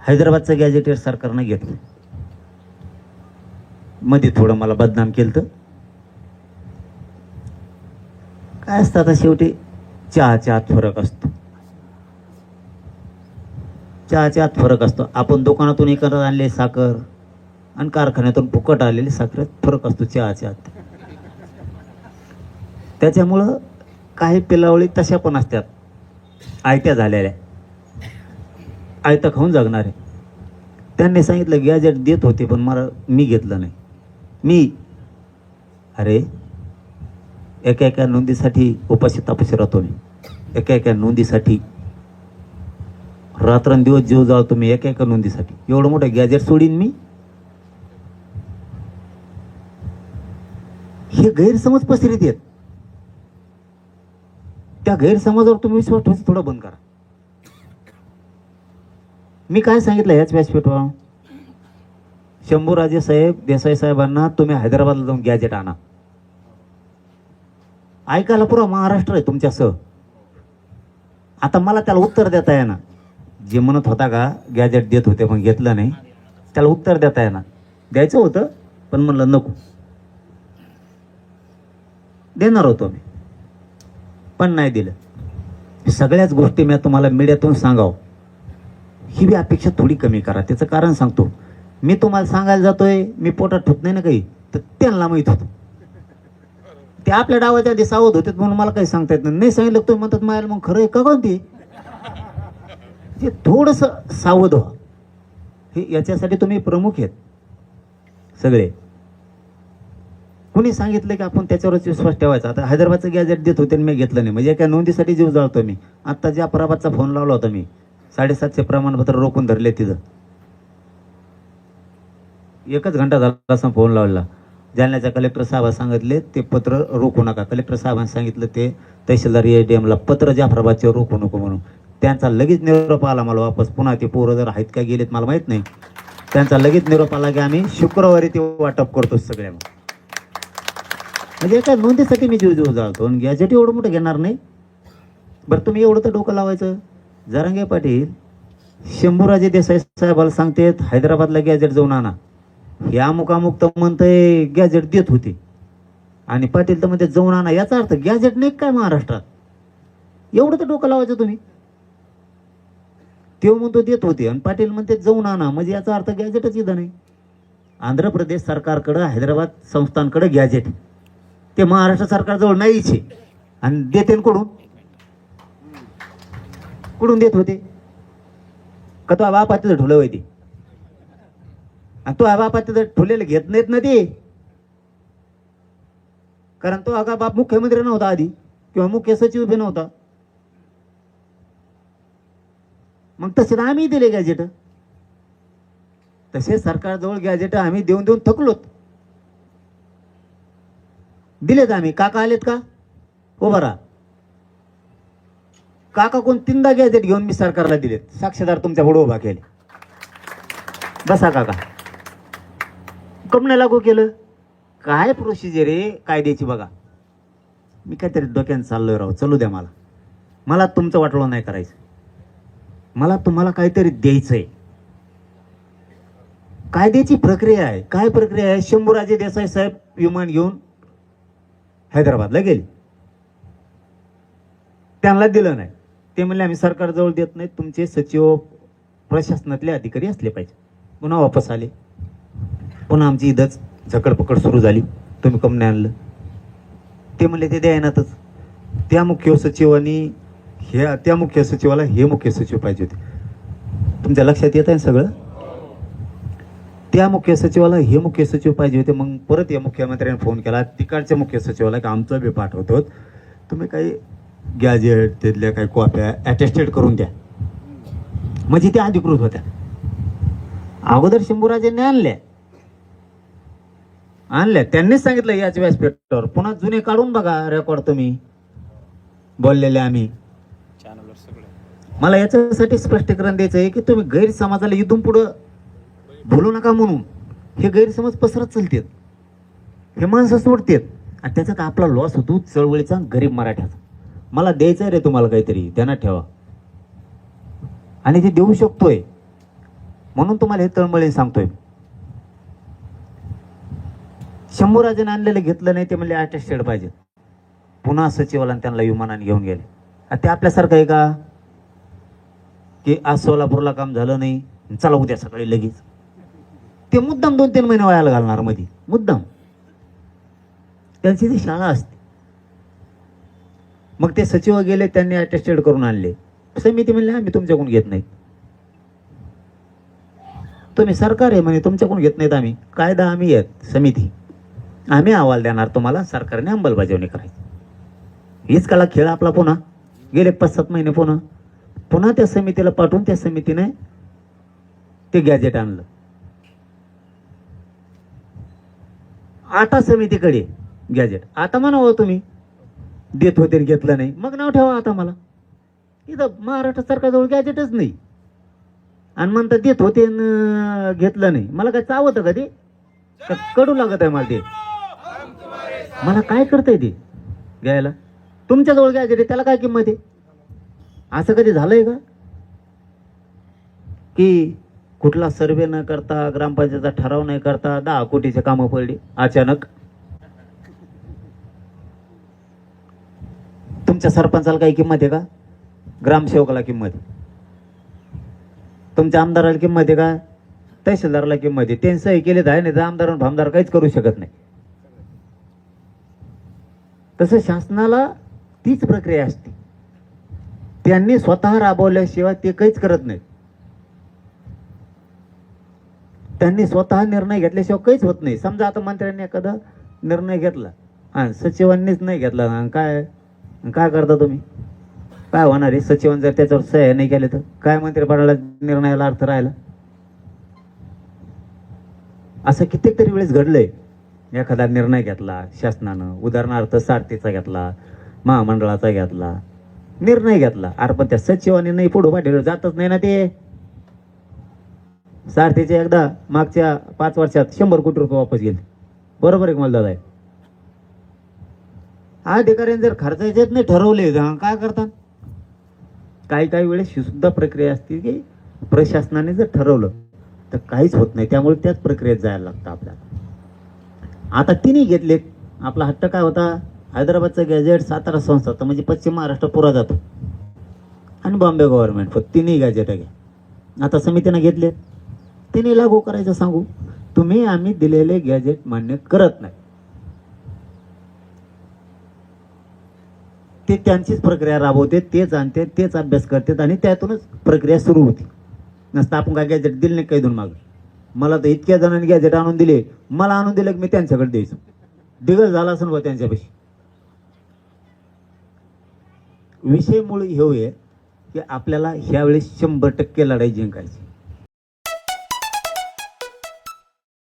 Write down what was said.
हैदराबादचं gazetted सरकारनं घेतलं. मध्ये थोडं मला बदनाम केलं. तर काय असतं आता शेवटी चहाच्या आत फरक असतो. चहाच्या आत फरक असतो. आपण दुकानातून एकत्र आणले साखर आणि कारखान्यातून फुकट आलेली साखरेत फरक असतो चहाच्या आत. त्याच्यामुळं काही पिलावळी तशा पण असतात आयत्या झालेल्या, आयतं खाऊन जगणारे. त्यांनी सांगितलं गॅजेट देत होते पण मी घेतलं नाही. अरे एका नोंदीसाठी उपाशी तापाशी राहतो मी. एका नोंदीसाठी रात्रंदिवस जीव जाळतो मी एका नोंदीसाठी. एवढं मोठं गॅजेट सोडीन मी? हे गैरसमज पसरीत आहेत. त्या गैरसमजावर तुम्ही विश्वास ठेवायचा थोडा बंद करा. मी काय सांगितलं ह्याच व्यासपीठावर, शंभूराजे साहेब, देसाई साहेबांना तुम्ही हैदराबादला जाऊन गॅजेट आणा. ऐकायला पुरा महाराष्ट्र आहे तुमच्यासह. आता मला त्याला उत्तर देता येणार. जे म्हणत होता का गॅजेट देत होते पण घेतलं नाही, त्याला उत्तर देता येणार. द्यायचं होतं पण म्हणलं नको. देणार होतो मी पण नाही दिलं. सगळ्याच गोष्टी मी तुम्हाला मीडियातून सांगावं ही बी अपेक्षा थोडी कमी करा. त्याचं कारण सांगतो. मी तुम्हाला सांगायला जातोय मी पोटात ठेवत नाही ना काही, तर त्यांना माहीत होतं. ते आपल्या डावाच्या आधी सावध होते म्हणून मला काही सांगता येत नाही. सांगितलं तुम्ही म्हणतात मायाला मग खरं आहे का कोणती ते थोडस सावध व्हा. हे याच्यासाठी तुम्ही प्रमुख आहेत सगळे. कुणी सांगितलं की आपण त्याच्यावरच विश्वास ठेवायचा. आता हैदराबादचं गॅजेट देत होते मी घेतलं नाही म्हणजे एका नोंदीसाठी जीव जाळतो मी. आता जाफराबादचा फोन लावला होता मी, 750 प्रमाणपत्र रोखून धरले तिथं. 1 घंटा झाला असं फोन लावला. जालन्याच्या कलेक्टर साहेब सांगितले ते पत्र रोखू नका. कलेक्टर साहेबांनी सांगितलं ते तहसीलदार ADM ला पत्र जाफराबादचे रोखू नको म्हणून. त्यांचा लगेच निरोप आला मला वापस. पुन्हा ते पोरं जर आहेत का गेलेत मला माहित नाही. त्यांचा लगेच निरोप आला की आम्ही शुक्रवारी ते वाटप करतो सगळ्या. म्हणजे एका नोंदीसाठी मी जीव जाळतो आणि गॅजेट एवढं मोठं घेणार नाही. बरं तुम्ही एवढं तर डोकं लावायचं. जरांगे पाटील शंभूराजे देसाई साहेबाला सांगतेत हैदराबादला गॅजेट जाऊन आणा. हे अमुक तर म्हणतंय गॅजेट देत होते आणि पाटील तर म्हणते जाऊन आणा. याचा अर्थ गॅजेट नाही काय महाराष्ट्रात? एवढं तर डोकं लावायचं तुम्ही. तो म्हणतो देत होते आणि पाटील म्हणते जाऊन आणा, म्हणजे याचा अर्थ गॅजेटच इथं नाही. आंध्र प्रदेश सरकारकडं हैदराबाद संस्थानकडे गॅजेट ते महाराष्ट्र सरकारजवळ नाहीच आहे. आणि देते कुठून देत होते का? तो बापा तिथं ठुलं होती आणि तो बापा तिथं ठुलेलं घेत नाहीत ना ते. कारण तो अगा बाप मुख्यमंत्री नव्हता आधी किंवा मुख्य सचिव बी नव्हता. मग तसे आम्ही दिले गॅजेट. तसे सरकारजवळ गॅजेट आम्ही देऊन देऊन थकलोत. दिलेत आम्ही. काका आलेत का? उभा राहा. काका कोण 3दा गॅजेट घेऊन मी सरकारला दिलेत. साक्षीदार तुमच्या पुढे उभा केले. बसा काका. कम नाही लागू केलं? काय प्रोसिजर आहे कायद्याची बघा. मी काहीतरी डोक्यानं चाललोय राव. चलू द्या मला. मला तुमचं वाटलं नाही करायचं. मला तुम्हाला काहीतरी द्यायचंय. कायद्याची प्रक्रिया आहे. काय प्रक्रिया आहे? शंभूराजे देसाई साहेब विमान घेऊन हैदराबादला गेले. त्यांना दिलं नाही. ते म्हणले आम्ही सरकारजवळ देत नाही, तुमचे सचिव प्रशासनातले अधिकारी असले पाहिजे. पुन्हा वापस आले. पुन्हा आमची इथंच झकडपकड सुरू झाली. तुम्ही कम नाही आणलं? ते म्हणले ते द्यायनातच. त्या मुख्य सचिवांनी त्या मुख्य सचिवाला हे मुख्य सचिव पाहिजे होते. तुमच्या लक्षात येत आहे सगळं? त्या मुख्य सचिवाला हे मुख्य सचिव पाहिजे होते. मग परत या मुख्यमंत्र्यांनी फोन केला तिकडच्या मुख्य सचिवाला की आमचं बी पाठवतो, तुम्ही काही गॅजेट तिथल्या काही कॉप्या अटेस्टेड करून द्या. म्हणजे त्या अधिकृत होत्या. अगोदर शंभूराजेंनी आणल्या त्यांनीच सांगितलं याच व्यासपीठावर. पुन्हा जुने काढून बघा रेकॉर्ड तुम्ही बोललेले आम्ही. मला याच्यासाठी स्पष्टीकरण द्यायचं आहे की तुम्ही गैरसमाजाला इथून पुढं बोलू नका म्हणून. हे गैरसमज पसरत चालतात. हे माणसं सोडतात आणि त्याच्यात आपला लॉस होतो चळवळीचा, गरीब मराठ्याचा. मला द्यायचं रे तुम्हाला काहीतरी ध्यानात ठेवा. आणि ते देऊ शकतोय. म्हणून तुम्हाला हे तळमळीने सांगतोय. शंभूराजेने आणलेलं घेतलं नाही, ते म्हणले अटेस्टेड पाहिजे. पुन्हा सचिवाला त्यांना विमानाने घेऊन गेले. ते आपल्यासारखं आहे का की आज सोलापूरला काम झालं नाही, चला उद्या सकाळी लगेच. ते मुद्दाम 2-3 महिने वयाला घालणार मध्ये, मुद्दाम. त्यांची ती शाळा असते. मग ते सचिव गेले, त्यांनी अटेस्टेड करून आणले. समिती म्हणले आम्ही तुमच्याकडून घेत नाहीत. तुम्ही सरकार आहे म्हणे, तुमच्याकडून घेत नाहीत आम्ही. कायदा आम्ही आहेत, समिती आम्ही अहवाल देणार तुम्हाला, सरकारने अंमलबजावणी करायची. हीच काला खेळ आपला. पुन्हा गेले 5-7 महिने पुन्हा त्या समितीला पाठवून त्या समितीने ते गॅजेट आणलं. आता समितीकडे गॅजेट. आता म्हणावं तुम्ही देत होते घेतलं नाही, मग नाव ठेवा आता मला. इथं महाराष्ट्र सरकारजवळ गॅजेटच नाही आणि म्हणतात देत होते घेतलं नाही. मला काय चावतं का ते? कडू लागत आहे मला ते. मला काय करतंय ते घ्यायला? तुमच्याजवळ गॅजेट आहे, त्याला काय किंमत आहे? असं कधी झालंय का की कुठला सर्वे न करता, ग्रामपंचायतचा ठराव नाही करता 10 कोटीचे कामं पडली अचानक? तुमच्या सरपंचाला काही किंमत आहे का? ग्रामसेवकाला किंमत आहे? तुमच्या आमदाराला किंमत आहे का? तहसीलदाराला किंमत आहे? त्यांनी सही केले आहे नाही तर आमदार आणि भामदार काहीच करू शकत नाही. तसं शासनाला तीच प्रक्रिया असते. त्यांनी स्वतः राबवल्याशिवाय ते काहीच करत नाहीत. त्यांनी स्वतः निर्णय घेतल्याशिवाय काहीच होत नाही. समजा आता मंत्र्यांनी एखादा निर्णय घेतला आणि सचिवांनीच नाही घेतला, काय काय करता तुम्ही? काय होणार आहे? सचिवांनी जर त्याच्यावर सह्या नाही केले तर काय मंत्रिपदाला निर्णयाला अर्थ राहिला? असं कित्येक तरी वेळेस घडलंय. एखादा निर्णय घेतला शासनानं, उदाहरणार्थ सारथीचा घेतला, महामंडळाचा घेतला, निर्णय घेतला, अरे पण त्या सचिवाने नाही पुढे पाठीवर जातच नाही ना ते. सारथीचे एकदा मागच्या 5 वर्षात 100 कोटी रुपये वापस गेले. बरोबर आहे का मला दादा? अधिकाऱ्यांनी जर खर्चायचेच नाही ठरवले काय करतात? काही वेळेस ही सुद्धा प्रक्रिया असते की प्रशासनाने जर ठरवलं तर काहीच होत नाही. त्यामुळे त्याच प्रक्रियेत जायला लागतं आपल्याला. आता तिन्ही घेतलेत. आपला हट्ट काय होता? हैदराबादचं गॅजेट, सातारा संस्था म्हणजे पश्चिम महाराष्ट्र पुरा जातो आणि बॉम्बे गव्हर्नमेंट फक्त तिन्ही गॅजेट घ्या. आता समितीनं घेतले, तिन्ही लागू करायचं सांगू. तुम्ही आम्ही दिलेले गॅजेट मान्य करत नाही. ते त्यांचीच प्रक्रिया राबवते, तेच आणते, तेच अभ्यास करतात आणि त्यातूनच प्रक्रिया सुरू होती. नसतं आपण काय गॅजेट दिले नाही काही दोन माग. मला तर इतक्या जणांनी गॅजेट आणून दिले, मला आणून दिलं की मी त्यांच्याकडे द्यायचो. दिग्गज झाला असेल बा त्यांच्यापाशी. विषय मूळ हे की आपल्याला ह्यावेळेस 100% लढाई जिंकायची.